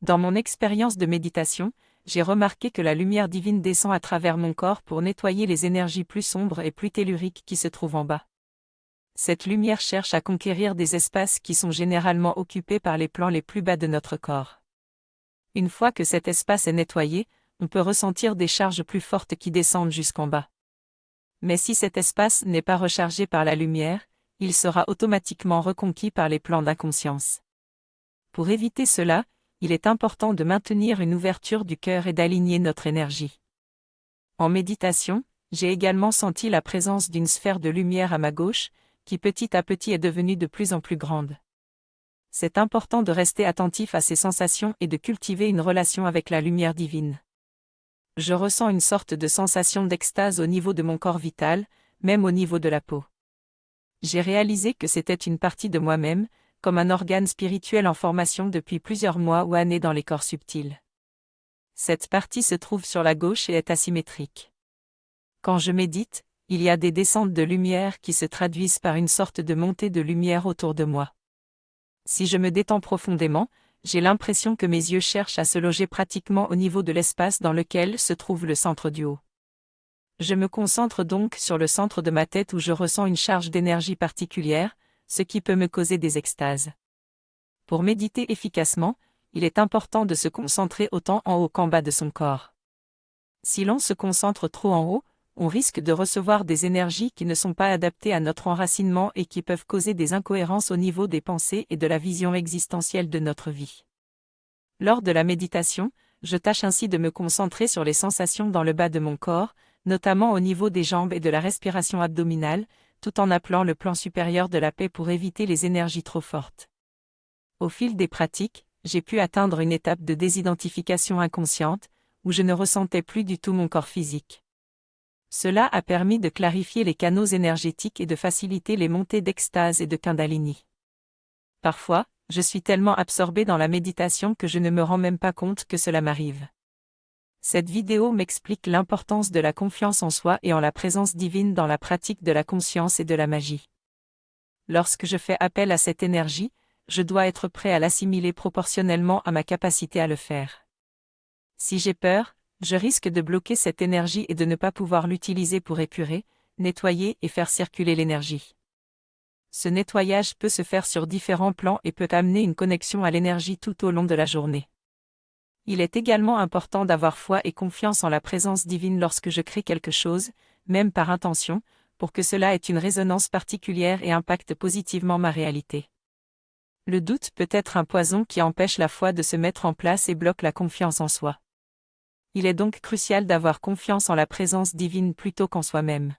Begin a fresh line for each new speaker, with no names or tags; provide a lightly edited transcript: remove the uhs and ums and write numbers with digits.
Dans mon expérience de méditation, j'ai remarqué que la lumière divine descend à travers mon corps pour nettoyer les énergies plus sombres et plus telluriques qui se trouvent en bas. Cette lumière cherche à conquérir des espaces qui sont généralement occupés par les plans les plus bas de notre corps. Une fois que cet espace est nettoyé, on peut ressentir des charges plus fortes qui descendent jusqu'en bas. Mais si cet espace n'est pas rechargé par la lumière, il sera automatiquement reconquis par les plans d'inconscience. Pour éviter cela, il est important de maintenir une ouverture du cœur et d'aligner notre énergie. En méditation, j'ai également senti la présence d'une sphère de lumière à ma gauche, qui petit à petit est devenue de plus en plus grande. C'est important de rester attentif à ces sensations et de cultiver une relation avec la lumière divine. Je ressens une sorte de sensation d'extase au niveau de mon corps vital, même au niveau de la peau. J'ai réalisé que c'était une partie de moi-même, comme un organe spirituel en formation depuis plusieurs mois ou années dans les corps subtils. Cette partie se trouve sur la gauche et est asymétrique. Quand je médite, il y a des descentes de lumière qui se traduisent par une sorte de montée de lumière autour de moi. Si je me détends profondément, j'ai l'impression que mes yeux cherchent à se loger pratiquement au niveau de l'espace dans lequel se trouve le centre du haut. Je me concentre donc sur le centre de ma tête où je ressens une charge d'énergie particulière, ce qui peut me causer des extases. Pour méditer efficacement, il est important de se concentrer autant en haut qu'en bas de son corps. Si l'on se concentre trop en haut, on risque de recevoir des énergies qui ne sont pas adaptées à notre enracinement et qui peuvent causer des incohérences au niveau des pensées et de la vision existentielle de notre vie. Lors de la méditation, je tâche ainsi de me concentrer sur les sensations dans le bas de mon corps, notamment au niveau des jambes et de la respiration abdominale, tout en appelant le plan supérieur de la paix pour éviter les énergies trop fortes. Au fil des pratiques, j'ai pu atteindre une étape de désidentification inconsciente, où je ne ressentais plus du tout mon corps physique. Cela a permis de clarifier les canaux énergétiques et de faciliter les montées d'extase et de Kundalini. Parfois, je suis tellement absorbé dans la méditation que je ne me rends même pas compte que cela m'arrive. Cette vidéo m'explique l'importance de la confiance en soi et en la présence divine dans la pratique de la conscience et de la magie. Lorsque je fais appel à cette énergie, je dois être prêt à l'assimiler proportionnellement à ma capacité à le faire. Si j'ai peur, je risque de bloquer cette énergie et de ne pas pouvoir l'utiliser pour épurer, nettoyer et faire circuler l'énergie. Ce nettoyage peut se faire sur différents plans et peut amener une connexion à l'énergie tout au long de la journée. Il est également important d'avoir foi et confiance en la présence divine lorsque je crée quelque chose, même par intention, pour que cela ait une résonance particulière et impacte positivement ma réalité. Le doute peut être un poison qui empêche la foi de se mettre en place et bloque la confiance en soi. Il est donc crucial d'avoir confiance en la présence divine plutôt qu'en soi-même.